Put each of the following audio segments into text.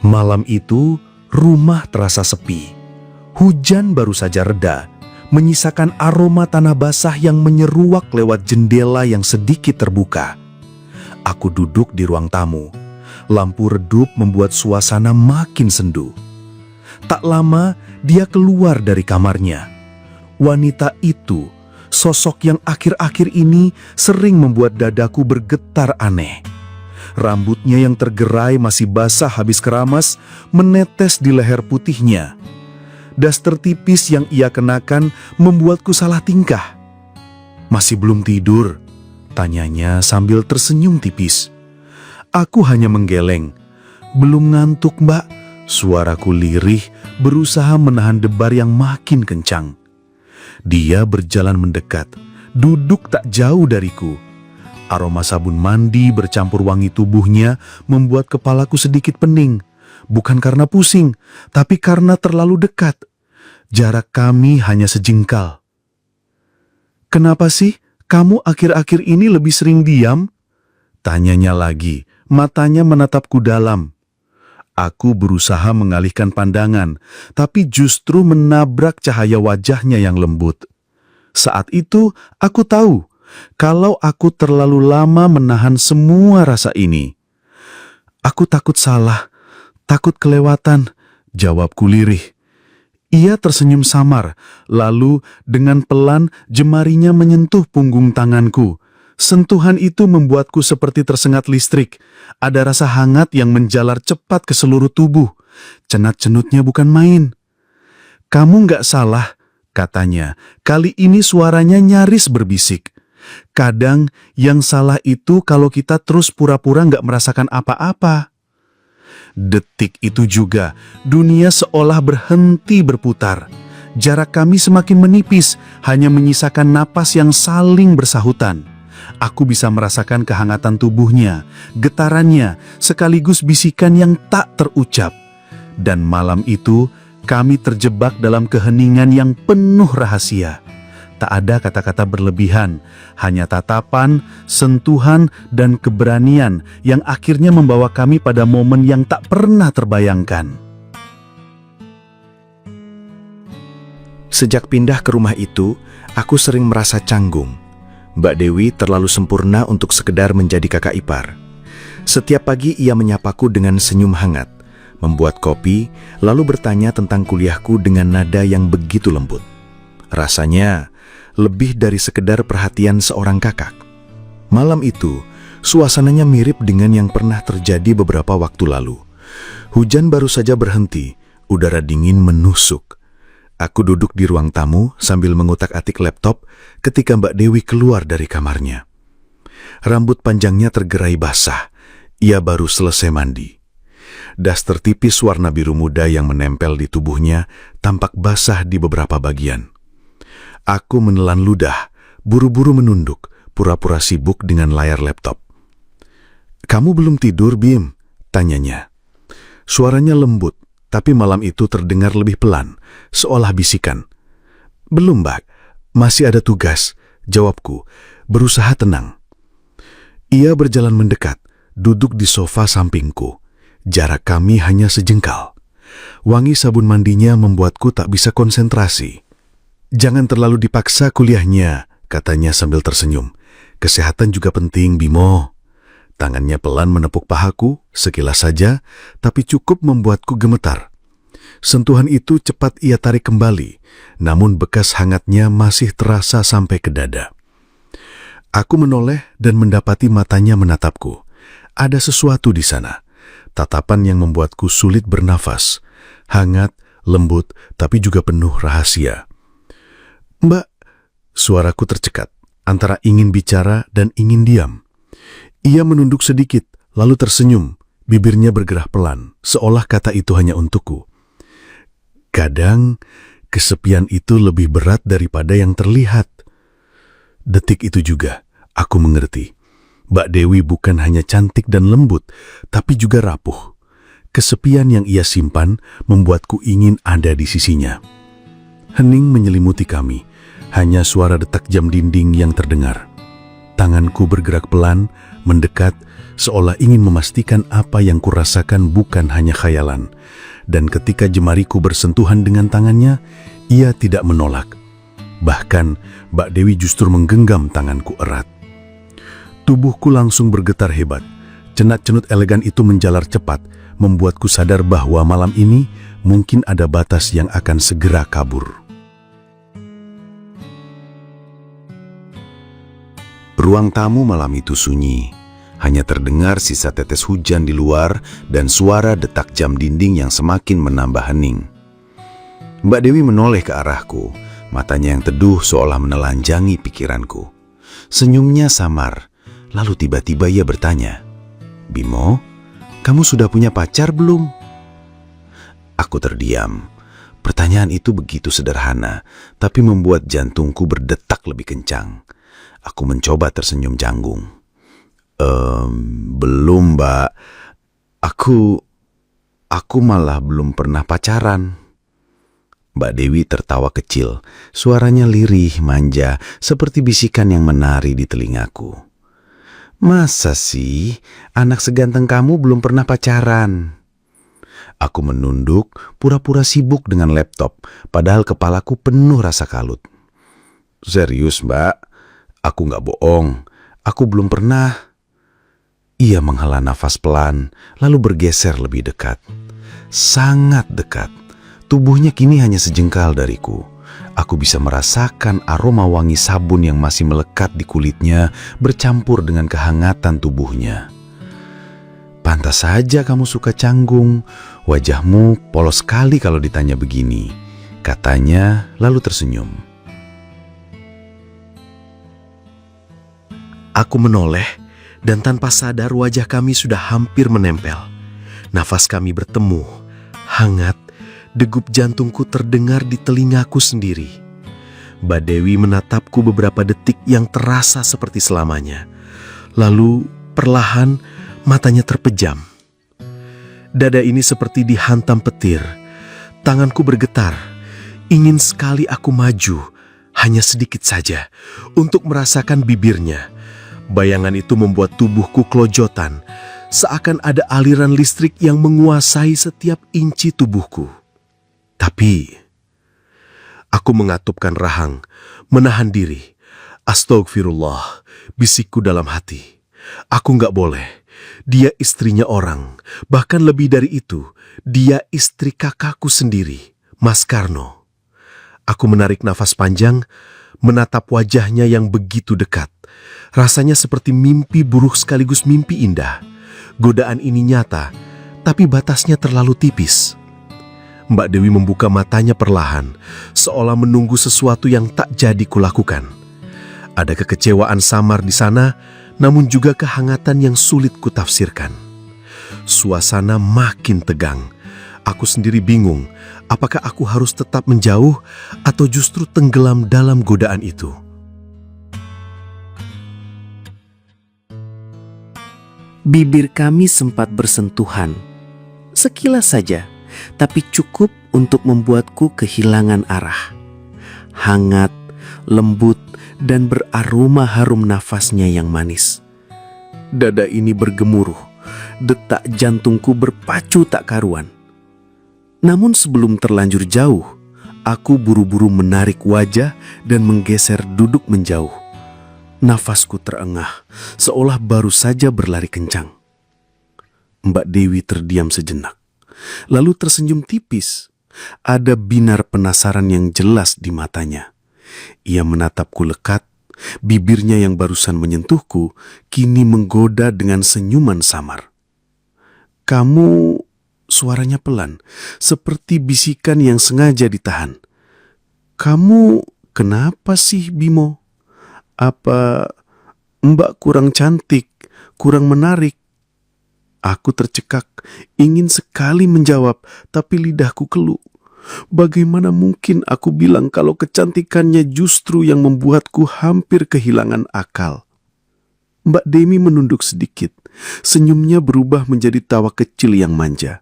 Malam itu, rumah terasa sepi. Hujan baru saja reda, menyisakan aroma tanah basah yang menyeruak lewat jendela yang sedikit terbuka. Aku duduk di ruang tamu. Lampu redup membuat suasana makin sendu. Tak lama, dia keluar dari kamarnya. Wanita itu, sosok yang akhir-akhir ini sering membuat dadaku bergetar aneh. Rambutnya yang tergerai masih basah habis keramas menetes di leher putihnya. Daster tipis yang ia kenakan membuatku salah tingkah. "Masih belum tidur?" tanyanya sambil tersenyum tipis. Aku hanya menggeleng. "Belum ngantuk, Mbak." Suaraku lirih berusaha menahan debar yang makin kencang. Dia berjalan mendekat, duduk tak jauh dariku. Aroma sabun mandi bercampur wangi tubuhnya membuat kepalaku sedikit pening. Bukan karena pusing, tapi karena terlalu dekat. Jarak kami hanya sejengkal. "Kenapa sih kamu akhir-akhir ini lebih sering diam?" tanyanya lagi, matanya menatapku dalam. Aku berusaha mengalihkan pandangan, tapi justru menabrak cahaya wajahnya yang lembut. Saat itu, aku tahu kalau aku terlalu lama menahan semua rasa ini. "Aku takut salah, takut kelewatan," jawabku lirih. Ia tersenyum samar, lalu dengan pelan jemarinya menyentuh punggung tanganku. Sentuhan itu membuatku seperti tersengat listrik. Ada rasa hangat yang menjalar cepat ke seluruh tubuh. Cenat-cenutnya bukan main. "Kamu nggak salah," katanya. Kali ini suaranya nyaris berbisik. "Kadang yang salah itu kalau kita terus pura-pura nggak merasakan apa-apa." Detik itu juga, dunia seolah berhenti berputar. Jarak kami semakin menipis, hanya menyisakan napas yang saling bersahutan. Aku bisa merasakan kehangatan tubuhnya, getarannya, sekaligus bisikan yang tak terucap. Dan malam itu, kami terjebak dalam keheningan yang penuh rahasia. Tak ada kata-kata berlebihan, hanya tatapan, sentuhan, dan keberanian yang akhirnya membawa kami pada momen yang tak pernah terbayangkan. Sejak pindah ke rumah itu, aku sering merasa canggung. Mbak Dewi terlalu sempurna untuk sekedar menjadi kakak ipar. Setiap pagi ia menyapaku dengan senyum hangat, membuat kopi, lalu bertanya tentang kuliahku dengan nada yang begitu lembut. Rasanya lebih dari sekedar perhatian seorang kakak. Malam itu, suasananya mirip dengan yang pernah terjadi beberapa waktu lalu. Hujan baru saja berhenti, udara dingin menusuk. Aku duduk di ruang tamu sambil mengutak-atik laptop ketika Mbak Dewi keluar dari kamarnya. Rambut panjangnya tergerai basah, ia baru selesai mandi. Daster tipis warna biru muda yang menempel di tubuhnya tampak basah di beberapa bagian. Aku menelan ludah, buru-buru menunduk, pura-pura sibuk dengan layar laptop. "Kamu belum tidur, Bim?" tanyanya. Suaranya lembut, tapi malam itu terdengar lebih pelan, seolah bisikan. "Belum, Mbak. Masih ada tugas," jawabku, berusaha tenang. Ia berjalan mendekat, duduk di sofa sampingku. Jarak kami hanya sejengkal. Wangi sabun mandinya membuatku tak bisa konsentrasi. "Jangan terlalu dipaksa kuliahnya," katanya sambil tersenyum. "Kesehatan juga penting, Bimo." Tangannya pelan menepuk pahaku, sekilas saja, tapi cukup membuatku gemetar. Sentuhan itu cepat ia tarik kembali, namun bekas hangatnya masih terasa sampai ke dada. Aku menoleh dan mendapati matanya menatapku. Ada sesuatu di sana, tatapan yang membuatku sulit bernafas. Hangat, lembut, tapi juga penuh rahasia. "Mbak," suaraku tercekat, antara ingin bicara dan ingin diam. Ia menunduk sedikit, lalu tersenyum, bibirnya bergerak pelan, seolah kata itu hanya untukku. "Kadang, kesepian itu lebih berat daripada yang terlihat." Detik itu juga, aku mengerti. Mbak Dewi bukan hanya cantik dan lembut, tapi juga rapuh. Kesepian yang ia simpan membuatku ingin ada di sisinya. Hening menyelimuti kami, Hanya suara detak jam dinding yang terdengar. Tanganku bergerak pelan, mendekat, seolah ingin memastikan apa yang kurasakan bukan hanya khayalan. Dan ketika jemariku bersentuhan dengan tangannya, ia tidak menolak. Bahkan, Mbak Dewi justru menggenggam tanganku erat. Tubuhku langsung bergetar hebat. Cenat-cenut elegan itu menjalar cepat, membuatku sadar bahwa malam ini mungkin ada batas yang akan segera kabur. Ruang tamu malam itu sunyi. Hanya terdengar sisa tetes hujan di luar dan suara detak jam dinding yang semakin menambah hening. Mbak Dewi menoleh ke arahku, matanya yang teduh seolah menelanjangi pikiranku. Senyumnya samar, lalu tiba-tiba ia bertanya, "Bimo, kamu sudah punya pacar belum?" Aku terdiam. Pertanyaan itu begitu sederhana, tapi membuat jantungku berdetak lebih kencang. Aku mencoba tersenyum canggung. Belum, Mbak. Aku malah belum pernah pacaran." Mbak Dewi tertawa kecil, suaranya lirih, manja, seperti bisikan yang menari di telingaku. "Masa sih, anak seganteng kamu belum pernah pacaran?" Aku menunduk, pura-pura sibuk dengan laptop, padahal kepalaku penuh rasa kalut. "Serius, Mbak? Aku nggak bohong, aku belum pernah." Ia menghela nafas pelan, lalu bergeser lebih dekat. Sangat dekat. Tubuhnya kini hanya sejengkal dariku. Aku bisa merasakan aroma wangi sabun yang masih melekat di kulitnya bercampur dengan kehangatan tubuhnya. "Pantas saja kamu suka canggung. Wajahmu polos sekali kalau ditanya begini," katanya lalu tersenyum. Aku menoleh, dan tanpa sadar wajah kami sudah hampir menempel. Nafas kami bertemu, hangat, degup jantungku terdengar di telingaku sendiri. Mbak Dewi menatapku beberapa detik yang terasa seperti selamanya. Lalu, perlahan, matanya terpejam. Dada ini seperti dihantam petir. Tanganku bergetar. Ingin sekali aku maju, hanya sedikit saja, untuk merasakan bibirnya. Bayangan itu membuat tubuhku kelojotan, seakan ada aliran listrik yang menguasai setiap inci tubuhku. Tapi, aku mengatupkan rahang, menahan diri. "Astagfirullah," bisikku dalam hati. "Aku nggak boleh. Dia istrinya orang. Bahkan lebih dari itu, dia istri kakakku sendiri, Mas Karno." Aku menarik nafas panjang, menatap wajahnya yang begitu dekat. Rasanya seperti mimpi buruk sekaligus mimpi indah. Godaan ini nyata, tapi batasnya terlalu tipis. Mbak Dewi membuka matanya perlahan, seolah menunggu sesuatu yang tak jadi kulakukan. Ada kekecewaan samar di sana, namun juga kehangatan yang sulit kutafsirkan. Suasana makin tegang. Aku sendiri bingung, apakah aku harus tetap menjauh atau justru tenggelam dalam godaan itu. Bibir kami sempat bersentuhan, sekilas saja, tapi cukup untuk membuatku kehilangan arah. Hangat, lembut, dan beraroma harum nafasnya yang manis. Dada ini bergemuruh, detak jantungku berpacu tak karuan. Namun sebelum terlanjur jauh, aku buru-buru menarik wajah dan menggeser duduk menjauh. Nafasku terengah, seolah baru saja berlari kencang. Mbak Dewi terdiam sejenak, lalu tersenyum tipis. Ada binar penasaran yang jelas di matanya. Ia menatapku lekat, bibirnya yang barusan menyentuhku kini menggoda dengan senyuman samar. "Kamu..." Suaranya pelan, seperti bisikan yang sengaja ditahan. "Kamu kenapa sih, Bimo? Apa Mbak kurang cantik, kurang menarik?" Aku tercekak, ingin sekali menjawab, tapi lidahku keluh. Bagaimana mungkin aku bilang kalau kecantikannya justru yang membuatku hampir kehilangan akal? Mbak Demi menunduk sedikit, senyumnya berubah menjadi tawa kecil yang manja.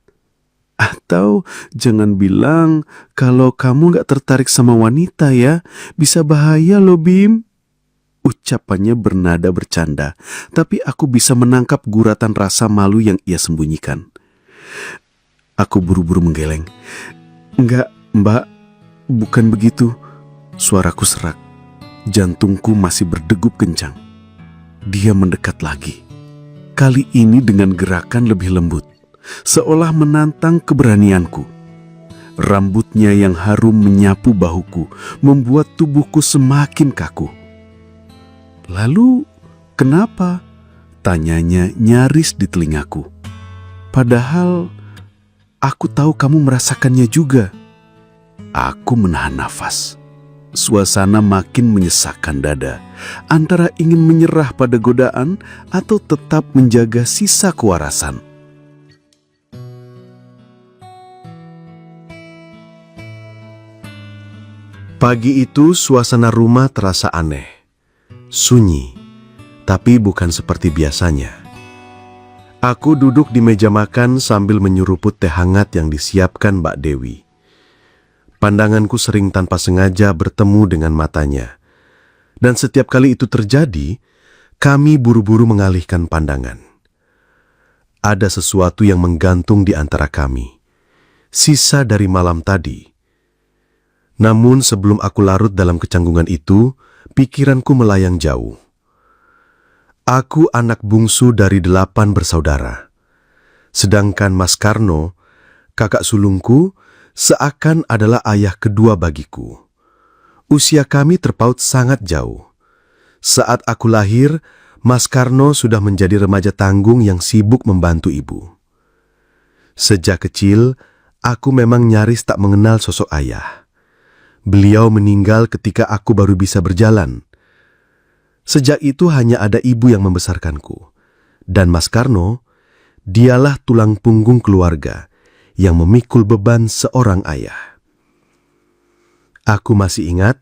Atau jangan bilang kalau kamu gak tertarik sama wanita ya. Bisa bahaya loh, Bim. Ucapannya bernada bercanda, tapi aku bisa menangkap guratan rasa malu yang ia sembunyikan. Aku buru-buru menggeleng. Enggak, Mbak, bukan begitu. Suaraku serak. Jantungku masih berdegup kencang. Dia mendekat lagi. Kali ini dengan gerakan lebih lembut, seolah menantang keberanianku. Rambutnya yang harum menyapu bahuku, membuat tubuhku semakin kaku. Lalu, kenapa? Tanyanya nyaris di telingaku. Padahal, aku tahu kamu merasakannya juga. Aku menahan nafas. Suasana makin menyesakkan dada, antara ingin menyerah pada godaan atau tetap menjaga sisa kewarasan. Pagi itu suasana rumah terasa aneh, sunyi, tapi bukan seperti biasanya. Aku duduk di meja makan sambil menyuruput teh hangat yang disiapkan Mbak Dewi. Pandanganku sering tanpa sengaja bertemu dengan matanya. Dan setiap kali itu terjadi, kami buru-buru mengalihkan pandangan. Ada sesuatu yang menggantung di antara kami. Sisa dari malam tadi. Namun sebelum aku larut dalam kecanggungan itu, pikiranku melayang jauh. Aku anak bungsu dari 8 bersaudara. Sedangkan Mas Karno, kakak sulungku, seakan adalah ayah kedua bagiku. Usia kami terpaut sangat jauh. Saat aku lahir, Mas Karno sudah menjadi remaja tanggung yang sibuk membantu ibu. Sejak kecil, aku memang nyaris tak mengenal sosok ayah. Beliau meninggal ketika aku baru bisa berjalan. Sejak itu hanya ada ibu yang membesarkanku. Dan Mas Karno, dialah tulang punggung keluarga yang memikul beban seorang ayah. Aku masih ingat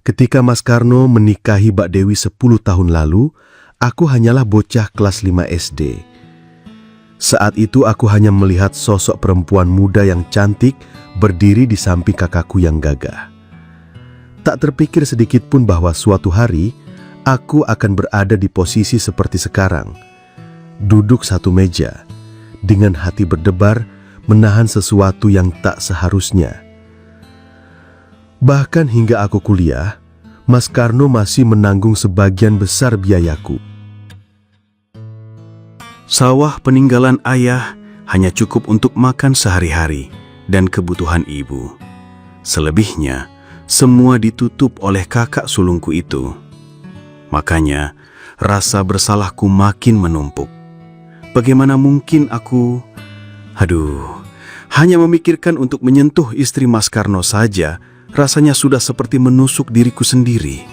ketika Mas Karno menikahi Mbak Dewi 10 tahun lalu, aku hanyalah bocah kelas 5 SD. Saat itu aku hanya melihat sosok perempuan muda yang cantik berdiri di samping kakakku yang gagah. Tak terpikir sedikit pun bahwa suatu hari aku akan berada di posisi seperti sekarang. Duduk satu meja, dengan hati berdebar, menahan sesuatu yang tak seharusnya. Bahkan hingga aku kuliah, Mas Karno masih menanggung sebagian besar biayaku. Sawah peninggalan ayah hanya cukup untuk makan sehari-hari dan kebutuhan ibu. Selebihnya, semua ditutup oleh kakak sulungku itu. Makanya, rasa bersalahku makin menumpuk. Bagaimana mungkin aku... hanya memikirkan untuk menyentuh istri Mas Karno saja, rasanya sudah seperti menusuk diriku sendiri.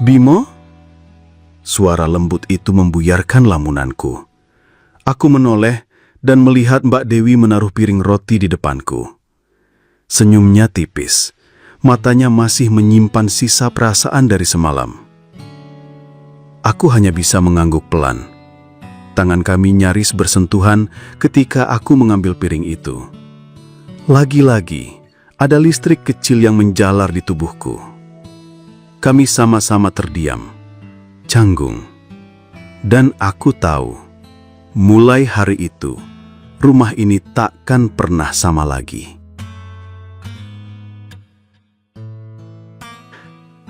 Bimo? Suara lembut itu membuyarkan lamunanku. Aku menoleh dan melihat Mbak Dewi menaruh piring roti di depanku. Senyumnya tipis, matanya masih menyimpan sisa perasaan dari semalam. Aku hanya bisa mengangguk pelan. Tangan kami nyaris bersentuhan ketika aku mengambil piring itu. Lagi-lagi, ada listrik kecil yang menjalar di tubuhku. Kami sama-sama terdiam, canggung. Dan aku tahu, mulai hari itu, rumah ini takkan pernah sama lagi.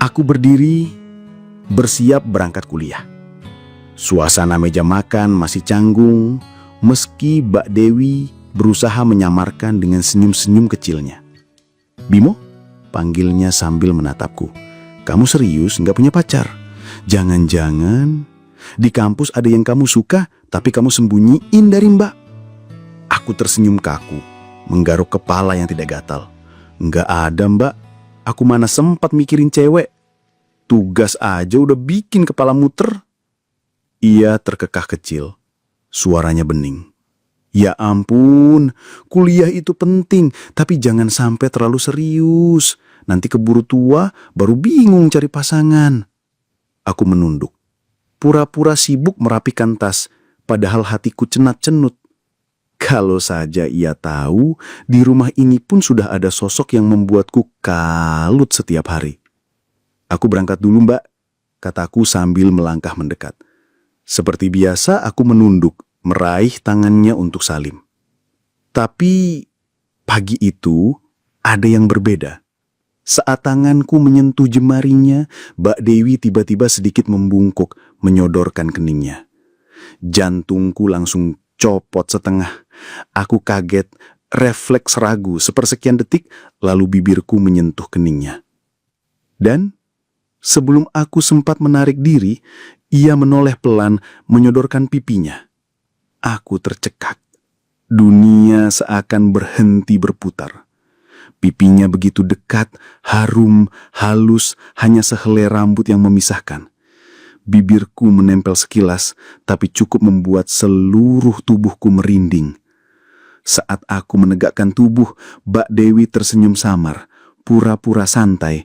Aku berdiri, bersiap berangkat kuliah. Suasana meja makan masih canggung, meski Mbak Dewi berusaha menyamarkan dengan senyum-senyum kecilnya. "Bimo?" panggilnya sambil menatapku. "Kamu serius nggak punya pacar? Jangan-jangan di kampus ada yang kamu suka, tapi kamu sembunyiin dari Mbak?" Aku tersenyum kaku, menggaruk kepala yang tidak gatal. "Nggak ada, Mbak. Aku mana sempat mikirin cewek. Tugas aja udah bikin kepala muter." Ia terkekeh kecil, suaranya bening. "Ya ampun, kuliah itu penting, tapi jangan sampai terlalu serius. Nanti keburu tua, baru bingung cari pasangan." Aku menunduk, pura-pura sibuk merapikan tas, padahal hatiku cenat-cenut. Kalau saja ia tahu, di rumah ini pun sudah ada sosok yang membuatku kalut setiap hari. "Aku berangkat dulu, Mbak," kataku sambil melangkah mendekat. Seperti biasa, aku menunduk, meraih tangannya untuk salim. Tapi pagi itu ada yang berbeda. Saat tanganku menyentuh jemarinya, Mbak Dewi tiba-tiba sedikit membungkuk, menyodorkan keningnya. Jantungku langsung copot setengah. Aku kaget, refleks ragu sepersekian detik, lalu bibirku menyentuh keningnya. Dan sebelum aku sempat menarik diri, ia menoleh pelan, menyodorkan pipinya. Aku tercekak. Dunia seakan berhenti berputar. Pipinya begitu dekat, harum, halus, hanya sehelai rambut yang memisahkan. Bibirku menempel sekilas, tapi cukup membuat seluruh tubuhku merinding. Saat aku menegakkan tubuh, Mbak Dewi tersenyum samar, pura-pura santai.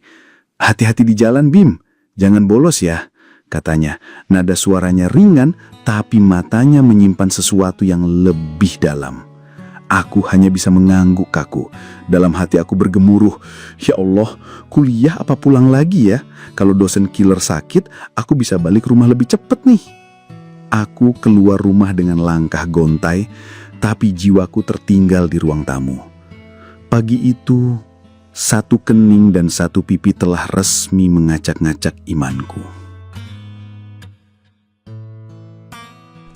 "Hati-hati di jalan, Bim, jangan bolos ya," katanya. Nada suaranya ringan, tapi matanya menyimpan sesuatu yang lebih dalam. Aku hanya bisa mengangguk kaku. Dalam hati aku bergemuruh, "Ya Allah, kuliah apa pulang lagi ya? Kalau dosen killer sakit, aku bisa balik rumah lebih cepat nih." Aku keluar rumah dengan langkah gontai, tapi jiwaku tertinggal di ruang tamu. Pagi itu, satu kening dan satu pipi telah resmi mengacak-ngacak imanku.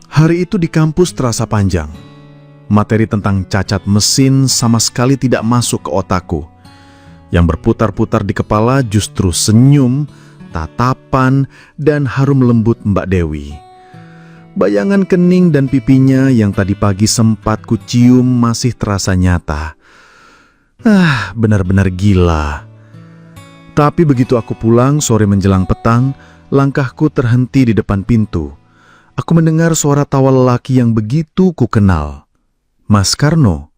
Hari itu di kampus terasa panjang. Materi tentang cacat mesin sama sekali tidak masuk ke otakku. Yang berputar-putar di kepala justru senyum, tatapan, dan harum lembut Mbak Dewi. Bayangan kening dan pipinya yang tadi pagi sempat kucium masih terasa nyata. Benar-benar gila. Tapi begitu aku pulang sore menjelang petang, langkahku terhenti di depan pintu. Aku mendengar suara tawa lelaki yang begitu ku kenal. Mas Karno.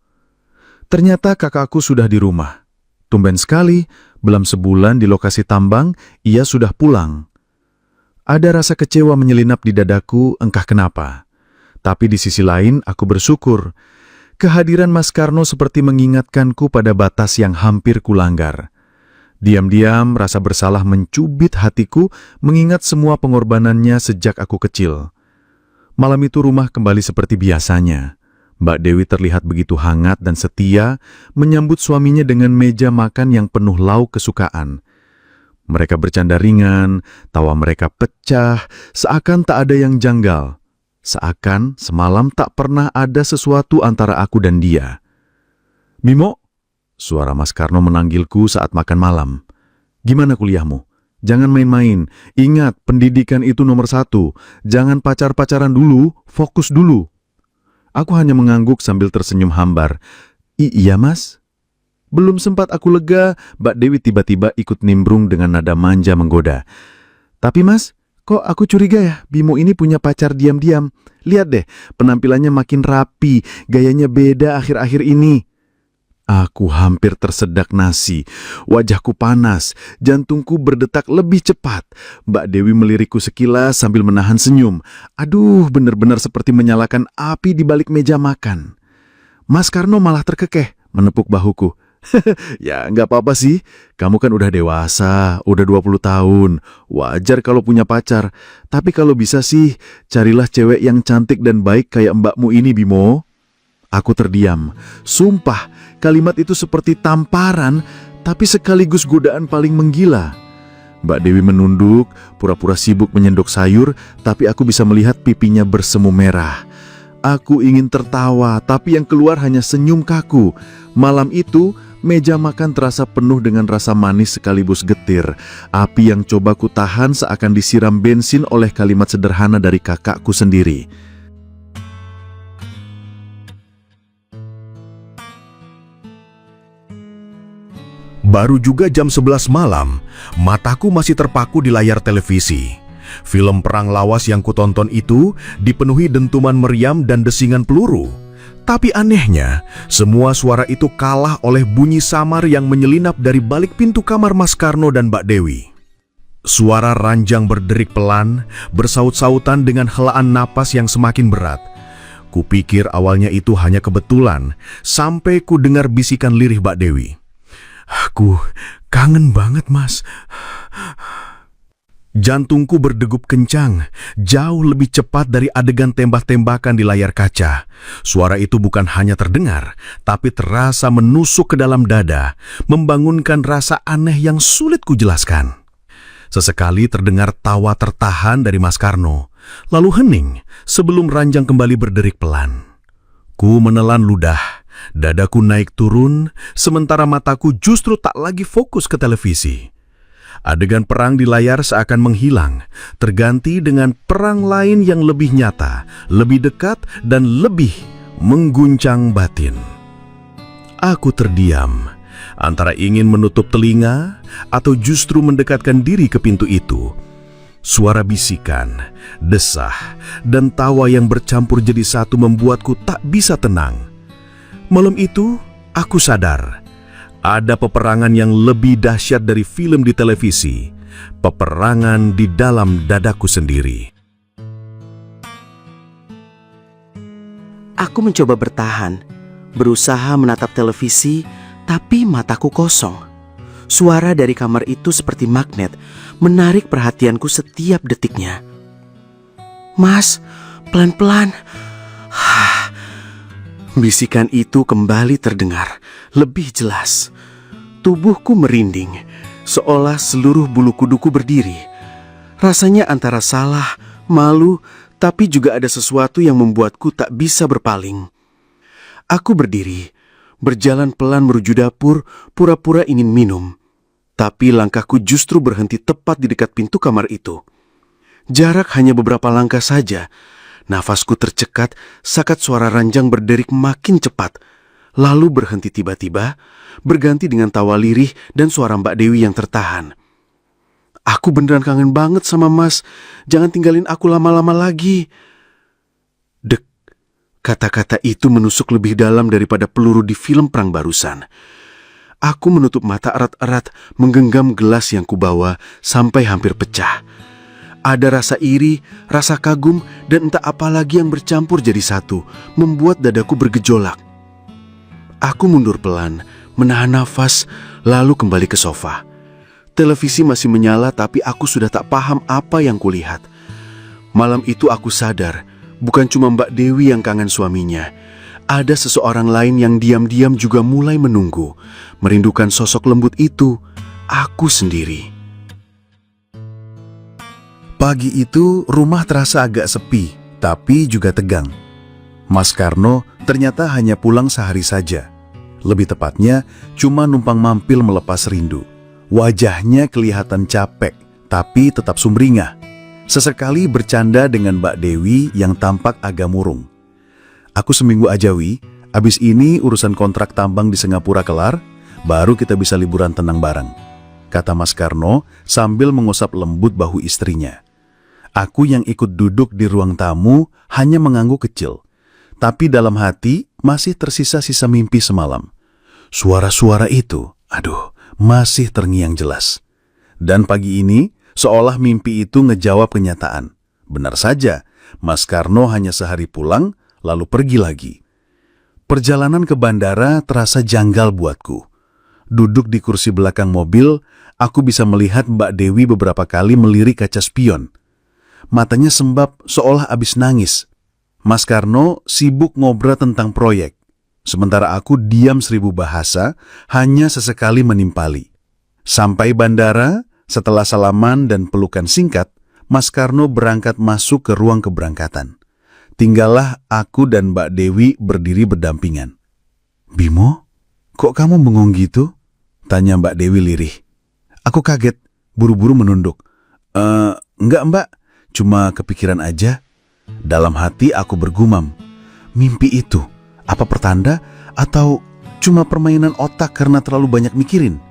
Ternyata kakakku sudah di rumah. Tumben sekali, belum sebulan di lokasi tambang, ia sudah pulang. Ada rasa kecewa menyelinap di dadaku, entah kenapa. Tapi di sisi lain, aku bersyukur. Kehadiran Mas Karno seperti mengingatkanku pada batas yang hampir kulanggar. Diam-diam, rasa bersalah mencubit hatiku, mengingat semua pengorbanannya sejak aku kecil. Malam itu rumah kembali seperti biasanya. Mbak Dewi terlihat begitu hangat dan setia, menyambut suaminya dengan meja makan yang penuh lauk kesukaan. Mereka bercanda ringan, tawa mereka pecah, seakan tak ada yang janggal. Seakan semalam tak pernah ada sesuatu antara aku dan dia. "Bimo," suara Mas Karno memanggilku saat makan malam. "Gimana kuliahmu? Jangan main-main. Ingat, pendidikan itu nomor 1. Jangan pacar-pacaran dulu, fokus dulu." Aku hanya mengangguk sambil tersenyum hambar. "Iya, Mas." Belum sempat aku lega, Mbak Dewi tiba-tiba ikut nimbrung dengan nada manja menggoda. "Tapi Mas, kok aku curiga ya, Bimo ini punya pacar diam-diam. Lihat deh, penampilannya makin rapi, gayanya beda akhir-akhir ini." Aku hampir tersedak nasi, wajahku panas, jantungku berdetak lebih cepat. Mbak Dewi melirikku sekilas sambil menahan senyum. Aduh, benar-benar seperti menyalakan api di balik meja makan. Mas Karno malah terkekeh, menepuk bahuku. "Ya, nggak apa-apa sih. Kamu kan udah dewasa, udah 20 tahun. Wajar kalau punya pacar. Tapi kalau bisa sih, carilah cewek yang cantik dan baik kayak mbakmu ini, Bimo." Aku terdiam. Sumpah, kalimat itu seperti tamparan, tapi sekaligus godaan paling menggila. Mbak Dewi menunduk, pura-pura sibuk menyendok sayur, tapi aku bisa melihat pipinya bersemu merah. Aku ingin tertawa, tapi yang keluar hanya senyum kaku. Malam itu, meja makan terasa penuh dengan rasa manis sekaligus getir. Api yang coba ku tahan seakan disiram bensin oleh kalimat sederhana dari kakakku sendiri. Baru juga jam 11 malam, mataku masih terpaku di layar televisi. Film perang lawas yang kutonton itu dipenuhi dentuman meriam dan desingan peluru. Tapi anehnya, semua suara itu kalah oleh bunyi samar yang menyelinap dari balik pintu kamar Mas Karno dan Mbak Dewi. Suara ranjang berderik pelan, bersaut-sautan dengan helaan napas yang semakin berat. Kupikir awalnya itu hanya kebetulan, sampai ku dengar bisikan lirih Mbak Dewi. Aku kangen banget, Mas. Jantungku berdegup kencang, jauh lebih cepat dari adegan tembak-tembakan di layar kaca. Suara itu bukan hanya terdengar, tapi terasa menusuk ke dalam dada, membangunkan rasa aneh yang sulit kujelaskan. Sesekali terdengar tawa tertahan dari Mas Karno, lalu hening sebelum ranjang kembali berderik pelan. Ku menelan ludah, dadaku naik turun, sementara mataku justru tak lagi fokus ke televisi. Adegan perang di layar seakan menghilang, terganti dengan perang lain yang lebih nyata, lebih dekat, dan lebih mengguncang batin. Aku terdiam, antara ingin menutup telinga atau justru mendekatkan diri ke pintu itu. Suara bisikan, desah, dan tawa yang bercampur jadi satu membuatku tak bisa tenang. Malam itu, aku sadar ada peperangan yang lebih dahsyat dari film di televisi, peperangan di dalam dadaku sendiri. Aku mencoba bertahan, berusaha menatap televisi, tapi mataku kosong. Suara dari kamar itu seperti magnet, menarik perhatianku setiap detiknya. Mas, pelan-pelan. Bisikan itu kembali terdengar, lebih jelas. Tubuhku merinding, seolah seluruh bulu kuduku berdiri. Rasanya antara salah, malu, tapi juga ada sesuatu yang membuatku tak bisa berpaling. Aku berdiri, berjalan pelan menuju dapur, pura-pura ingin minum. Tapi langkahku justru berhenti tepat di dekat pintu kamar itu. Jarak hanya beberapa langkah saja. Nafasku tercekat, sakat suara ranjang berderik makin cepat. Lalu berhenti tiba-tiba, berganti dengan tawa lirih dan suara Mbak Dewi yang tertahan. Aku beneran kangen banget sama Mas. Jangan tinggalin aku lama-lama lagi. Dek, kata-kata itu menusuk lebih dalam daripada peluru di film perang barusan. Aku menutup mata erat-erat, menggenggam gelas yang kubawa sampai hampir pecah. Ada rasa iri, rasa kagum, dan entah apa lagi yang bercampur jadi satu, membuat dadaku bergejolak. Aku mundur pelan, menahan nafas, lalu kembali ke sofa. Televisi masih menyala, tapi aku sudah tak paham apa yang kulihat. Malam itu aku sadar, bukan cuma Mbak Dewi yang kangen suaminya. Ada seseorang lain yang diam-diam juga mulai menunggu, merindukan sosok lembut itu, aku sendiri. Pagi itu rumah terasa agak sepi, tapi juga tegang. Mas Karno ternyata hanya pulang sehari saja. Lebih tepatnya, cuma numpang mampir melepas rindu. Wajahnya kelihatan capek, tapi tetap sumringah. Sesekali bercanda dengan Mbak Dewi yang tampak agak murung. Aku seminggu aja, Wi. Abis ini urusan kontrak tambang di Singapura kelar, baru kita bisa liburan tenang bareng, kata Mas Karno sambil mengusap lembut bahu istrinya. Aku yang ikut duduk di ruang tamu hanya mengangguk kecil, tapi dalam hati masih tersisa sisa mimpi semalam. Suara-suara itu, masih terngiang jelas. Dan pagi ini, seolah mimpi itu ngejawab kenyataan. Benar saja, Mas Karno hanya sehari pulang, lalu pergi lagi. Perjalanan ke bandara terasa janggal buatku. Duduk di kursi belakang mobil, aku bisa melihat Mbak Dewi beberapa kali melirik kaca spion. Matanya sembab seolah habis nangis. Mas Karno sibuk ngobrol tentang proyek. Sementara aku diam 1000 bahasa, hanya sesekali menimpali. Sampai bandara, setelah salaman dan pelukan singkat, Mas Karno berangkat masuk ke ruang keberangkatan. Tinggallah aku dan Mbak Dewi berdiri berdampingan. Bimo, kok kamu bengong gitu? Tanya Mbak Dewi lirih. Aku kaget, buru-buru menunduk. Enggak Mbak, cuma kepikiran aja. Dalam hati aku bergumam. Mimpi itu, apa pertanda atau cuma permainan otak karena terlalu banyak mikirin?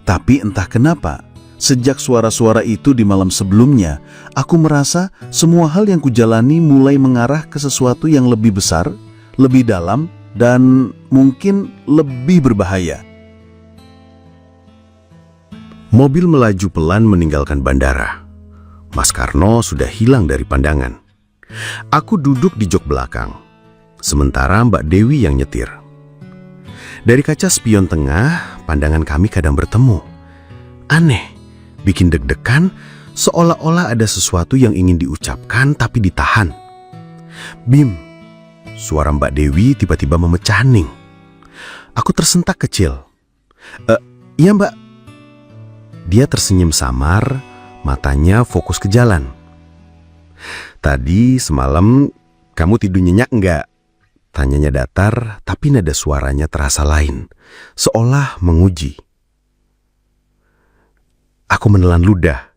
Tapi entah kenapa, sejak suara-suara itu di malam sebelumnya, aku merasa semua hal yang kujalani mulai mengarah ke sesuatu yang lebih besar, lebih dalam, dan mungkin lebih berbahaya. Mobil melaju pelan meninggalkan bandara. Mas Karno sudah hilang dari pandangan. Aku duduk di jok belakang. sementara Mbak Dewi yang nyetir. Dari kaca spion tengah, pandangan kami kadang bertemu. Aneh, bikin deg-degan, seolah-olah ada sesuatu yang ingin diucapkan tapi ditahan. Bim, suara Mbak Dewi tiba-tiba memecah hening. Aku tersentak kecil. Iya Mbak. Dia tersenyum samar, matanya fokus ke jalan. Tadi semalam kamu tidur nyenyak enggak? Tanyanya datar, tapi nada suaranya terasa lain, seolah menguji. Aku menelan ludah.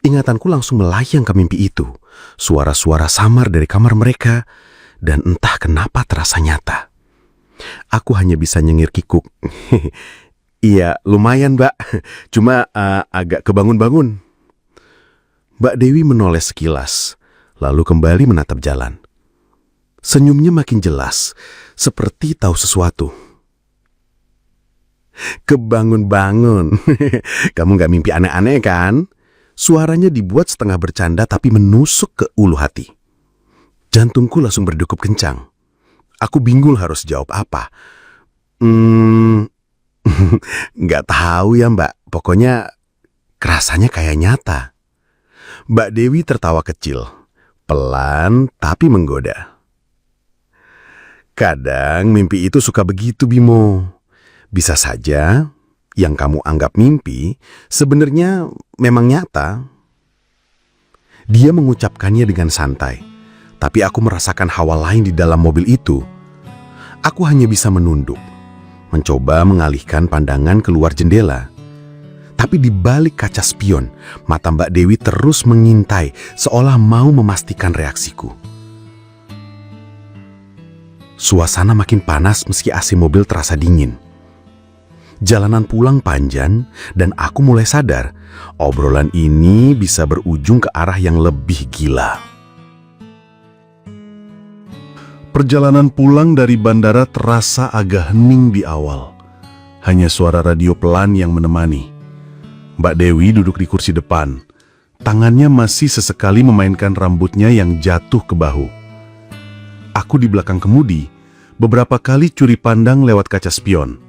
Ingatanku langsung melayang ke mimpi itu. Suara-suara samar dari kamar mereka, dan entah kenapa terasa nyata. Aku hanya bisa nyengir kikuk. Iya, lumayan Mbak. Cuma agak kebangun-bangun. Mbak Dewi menoleh sekilas, lalu kembali menatap jalan. Senyumnya makin jelas, seperti tahu sesuatu. Kebangun-bangun. Kamu gak mimpi aneh-aneh kan? Suaranya dibuat setengah bercanda tapi menusuk ke ulu hati. Jantungku langsung berdegup kencang. Aku bingung harus jawab apa. Gak tahu ya Mbak, pokoknya kerasanya kayak nyata. Mbak Dewi tertawa kecil, pelan tapi menggoda. Kadang mimpi itu suka begitu Bimo. Bisa saja yang kamu anggap mimpi sebenarnya memang nyata. Dia mengucapkannya dengan santai, tapi aku merasakan hawa lain di dalam mobil itu. Aku hanya bisa menunduk, mencoba mengalihkan pandangan keluar jendela. Tapi di balik kaca spion, mata Mbak Dewi terus mengintai, seolah mau memastikan reaksiku. Suasana makin panas meski AC mobil terasa dingin. Jalanan pulang panjang dan aku mulai sadar obrolan ini bisa berujung ke arah yang lebih gila. Perjalanan pulang dari bandara terasa agak hening di awal. Hanya suara radio pelan yang menemani. Mbak Dewi duduk di kursi depan. Tangannya masih sesekali memainkan rambutnya yang jatuh ke bahu. Aku di belakang kemudi, beberapa kali curi pandang lewat kaca spion.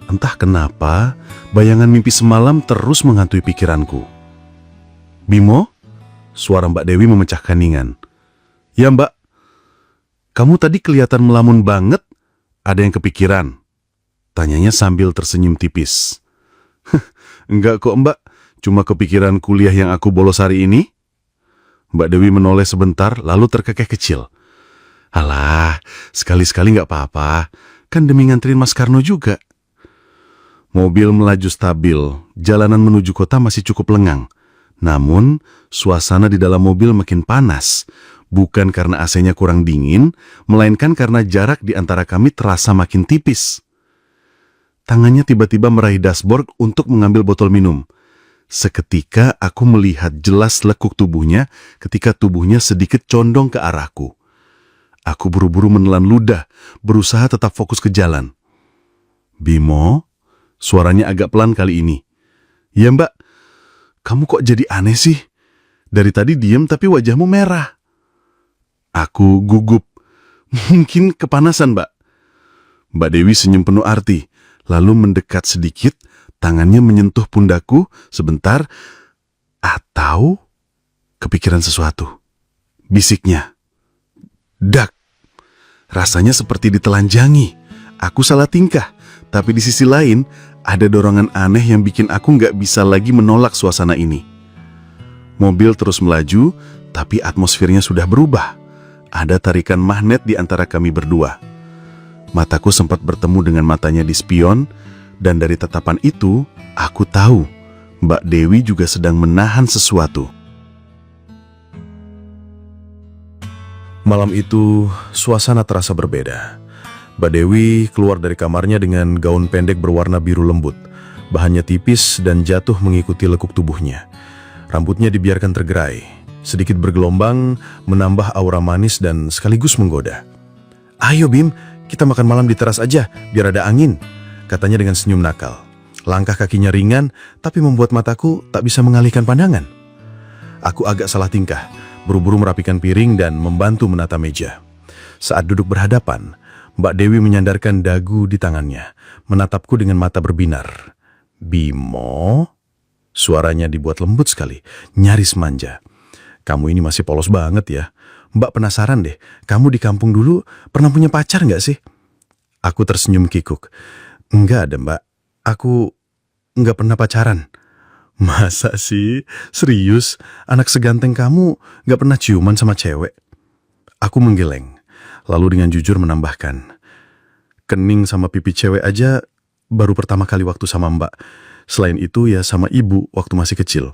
Entah kenapa, bayangan mimpi semalam terus menghantui pikiranku. Bimo? Suara Mbak Dewi memecah keheningan. Ya Mbak, kamu tadi kelihatan melamun banget. Ada yang kepikiran? Tanyanya sambil tersenyum tipis. Enggak kok Mbak, cuma kepikiran kuliah yang aku bolos hari ini. Mbak Dewi menoleh sebentar lalu terkekeh kecil. Alah, sekali-sekali nggak apa-apa, kan demi nganterin Mas Karno juga. Mobil melaju stabil, jalanan menuju kota masih cukup lengang. Namun, suasana di dalam mobil makin panas, bukan karena AC-nya kurang dingin, melainkan karena jarak di antara kami terasa makin tipis. Tangannya tiba-tiba meraih dashboard untuk mengambil botol minum. Seketika aku melihat jelas lekuk tubuhnya ketika tubuhnya sedikit condong ke arahku. Aku buru-buru menelan ludah, berusaha tetap fokus ke jalan. Bimo, suaranya agak pelan kali ini. Ya Mbak, kamu kok jadi aneh sih? Dari tadi diem tapi wajahmu merah. Aku gugup. Mungkin kepanasan Mbak. Mbak Dewi senyum penuh arti, lalu mendekat sedikit, tangannya menyentuh pundakku sebentar. Atau kepikiran sesuatu. Bisiknya. Dak. Rasanya seperti ditelanjangi. Aku salah tingkah, tapi di sisi lain ada dorongan aneh yang bikin aku nggak bisa lagi menolak suasana ini. Mobil terus melaju, tapi atmosfernya sudah berubah. Ada tarikan magnet di antara kami berdua. Mataku sempat bertemu dengan matanya di spion, dan dari tatapan itu, aku tahu Mbak Dewi juga sedang menahan sesuatu. Malam itu, suasana terasa berbeda. Mbak Dewi keluar dari kamarnya dengan gaun pendek berwarna biru lembut. Bahannya tipis dan jatuh mengikuti lekuk tubuhnya. Rambutnya dibiarkan tergerai, sedikit bergelombang, menambah aura manis dan sekaligus menggoda. Ayo Bim, kita makan malam di teras aja, biar ada angin, katanya dengan senyum nakal. Langkah kakinya ringan, tapi membuat mataku tak bisa mengalihkan pandangan. Aku agak salah tingkah, buru-buru merapikan piring dan membantu menata meja. Saat duduk berhadapan, Mbak Dewi menyandarkan dagu di tangannya, menatapku dengan mata berbinar. "Bimo?" Suaranya dibuat lembut sekali, nyaris manja. "Kamu ini masih polos banget ya. Mbak penasaran deh, kamu di kampung dulu pernah punya pacar nggak sih?" Aku tersenyum kikuk. "Enggak ada, Mbak. Aku nggak pernah pacaran." "Masa sih? Serius? Anak seganteng kamu nggak pernah ciuman sama cewek?" Aku menggeleng, lalu dengan jujur menambahkan, "Kening sama pipi cewek aja baru pertama kali waktu sama Mbak. Selain itu ya sama ibu waktu masih kecil."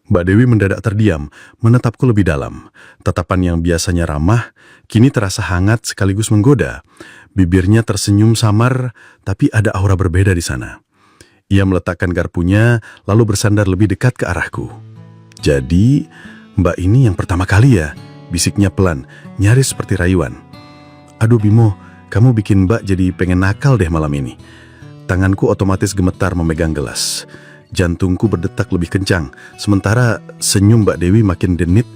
Mbak Dewi mendadak terdiam, menatapku lebih dalam. Tatapan yang biasanya ramah, kini terasa hangat sekaligus menggoda. Bibirnya tersenyum samar, tapi ada aura berbeda di sana. Ia meletakkan garpunya, lalu bersandar lebih dekat ke arahku. "Jadi, Mbak ini yang pertama kali ya?" bisiknya pelan, nyaris seperti rayuan. "Aduh Bimo, kamu bikin Mbak jadi pengen nakal deh malam ini." Tanganku otomatis gemetar memegang gelas. Jantungku berdetak lebih kencang, sementara senyum Mbak Dewi makin denit,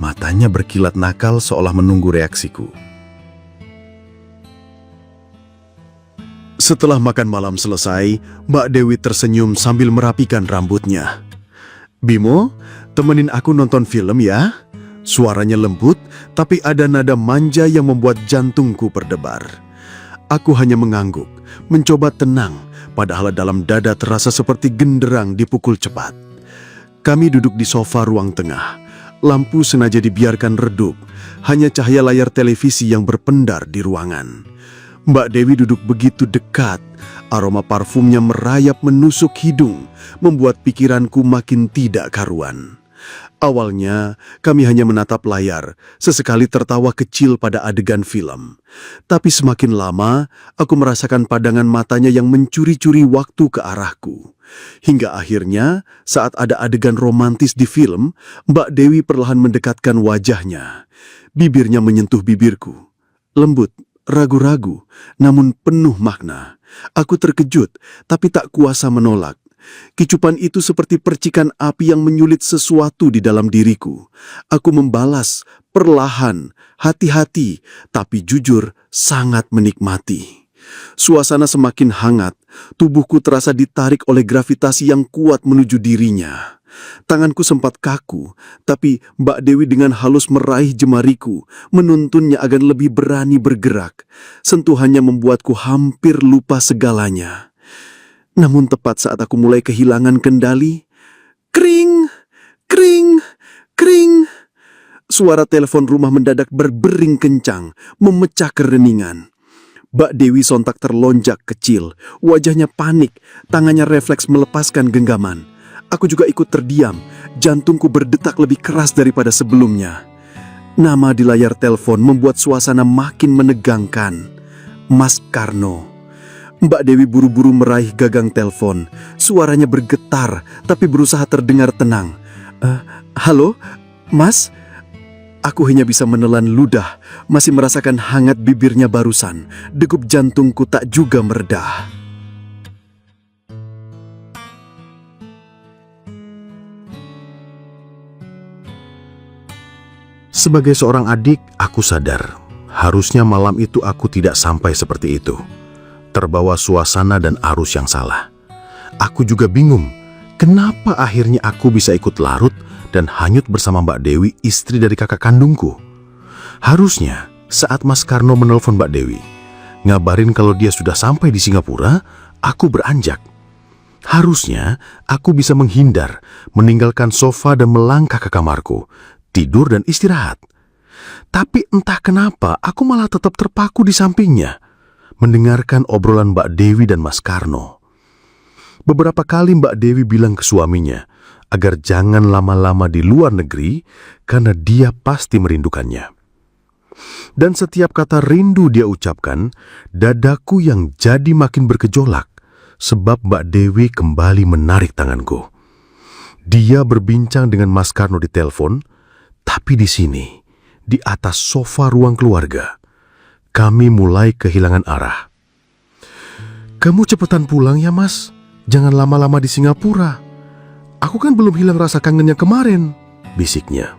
matanya berkilat nakal seolah menunggu reaksiku. Setelah makan malam selesai, Mbak Dewi tersenyum sambil merapikan rambutnya. "Bimo, temenin aku nonton film ya." Suaranya lembut, tapi ada nada manja yang membuat jantungku berdebar. Aku hanya mengangguk, mencoba tenang, padahal dalam dada terasa seperti genderang dipukul cepat. Kami duduk di sofa ruang tengah. Lampu sengaja dibiarkan redup, hanya cahaya layar televisi yang berpendar di ruangan. Mbak Dewi duduk begitu dekat, aroma parfumnya merayap menusuk hidung, membuat pikiranku makin tidak karuan. Awalnya, kami hanya menatap layar, sesekali tertawa kecil pada adegan film. Tapi semakin lama, aku merasakan pandangan matanya yang mencuri-curi waktu ke arahku. Hingga akhirnya, saat ada adegan romantis di film, Mbak Dewi perlahan mendekatkan wajahnya. Bibirnya menyentuh bibirku. Lembut, ragu-ragu, namun penuh makna. Aku terkejut, tapi tak kuasa menolak. Kecupan itu seperti percikan api yang menyulit sesuatu di dalam diriku. Aku membalas, perlahan, hati-hati, tapi jujur sangat menikmati. Suasana semakin hangat, tubuhku terasa ditarik oleh gravitasi yang kuat menuju dirinya. Tanganku sempat kaku, tapi Mbak Dewi dengan halus meraih jemariku, menuntunnya agar lebih berani bergerak. Sentuhannya membuatku hampir lupa segalanya. Namun tepat saat aku mulai kehilangan kendali, kring, kring, kring. Suara telepon rumah mendadak berbering kencang, memecah kereningan. Mbak Dewi sontak terlonjak kecil, wajahnya panik, tangannya refleks melepaskan genggaman. Aku juga ikut terdiam, jantungku berdetak lebih keras daripada sebelumnya. Nama di layar telepon membuat suasana makin menegangkan. Mas Karno. Mbak Dewi buru-buru meraih gagang telepon. Suaranya bergetar, tapi berusaha terdengar tenang. Halo, Mas? Aku hanya bisa menelan ludah, masih merasakan hangat bibirnya barusan. Degup jantungku tak juga meredah. Sebagai seorang adik, aku sadar, harusnya malam itu aku tidak sampai seperti itu. Terbawa suasana dan arus yang salah. Aku juga bingung, kenapa akhirnya aku bisa ikut larut dan hanyut bersama Mbak Dewi, istri dari kakak kandungku. Harusnya saat Mas Karno menelpon Mbak Dewi, ngabarin kalau dia sudah sampai di Singapura, aku beranjak. Harusnya aku bisa menghindar, meninggalkan sofa dan melangkah ke kamarku, tidur dan istirahat. Tapi entah kenapa aku malah tetap terpaku di sampingnya, mendengarkan obrolan Mbak Dewi dan Mas Karno. Beberapa kali Mbak Dewi bilang ke suaminya agar jangan lama-lama di luar negeri karena dia pasti merindukannya. Dan setiap kata rindu dia ucapkan, dadaku yang jadi makin bergejolak sebab Mbak Dewi kembali menarik tanganku. Dia berbincang dengan Mas Karno di telepon, tapi di sini, di atas sofa ruang keluarga, kami mulai kehilangan arah. "Kamu cepetan pulang ya, Mas. Jangan lama-lama di Singapura. Aku kan belum hilang rasa kangennya kemarin," bisiknya.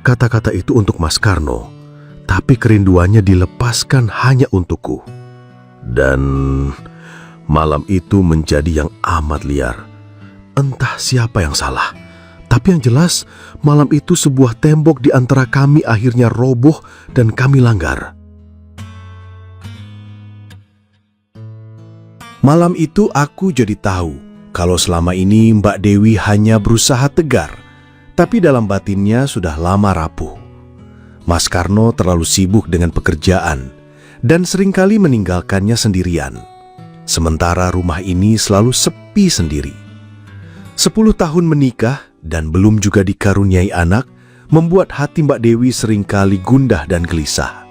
Kata-kata itu untuk Mas Karno, tapi kerinduannya dilepaskan hanya untukku. Dan malam itu menjadi yang amat liar. Entah siapa yang salah, tapi yang jelas malam itu sebuah tembok di antara kami akhirnya roboh dan kami langgar. Malam itu aku jadi tahu kalau selama ini Mbak Dewi hanya berusaha tegar, tapi dalam batinnya sudah lama rapuh. Mas Karno terlalu sibuk dengan pekerjaan dan seringkali meninggalkannya sendirian. Sementara rumah ini selalu sepi sendiri. 10 tahun menikah dan belum juga dikaruniai anak, membuat hati Mbak Dewi seringkali gundah dan gelisah.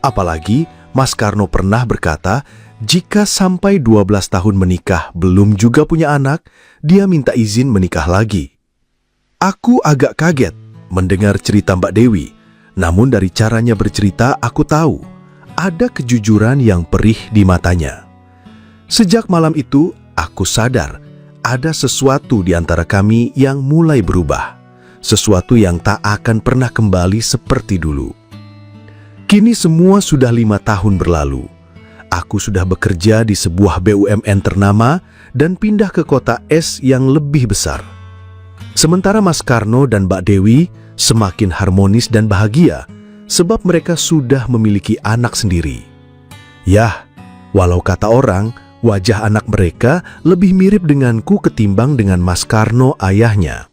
Apalagi Mas Karno pernah berkata, jika sampai 12 tahun menikah belum juga punya anak, dia minta izin menikah lagi. Aku agak kaget mendengar cerita Mbak Dewi, namun dari caranya bercerita aku tahu ada kejujuran yang perih di matanya. Sejak malam itu, aku sadar ada sesuatu di antara kami yang mulai berubah. Sesuatu yang tak akan pernah kembali seperti dulu. Kini semua sudah 5 tahun berlalu. Aku sudah bekerja di sebuah BUMN ternama dan pindah ke kota S yang lebih besar. Sementara Mas Karno dan Mbak Dewi semakin harmonis dan bahagia sebab mereka sudah memiliki anak sendiri. Yah, walau kata orang, wajah anak mereka lebih mirip denganku ketimbang dengan Mas Karno ayahnya.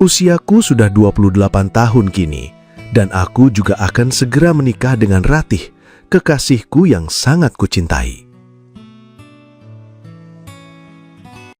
Usiaku sudah 28 tahun kini, dan aku juga akan segera menikah dengan Ratih, kekasihku yang sangat kucintai.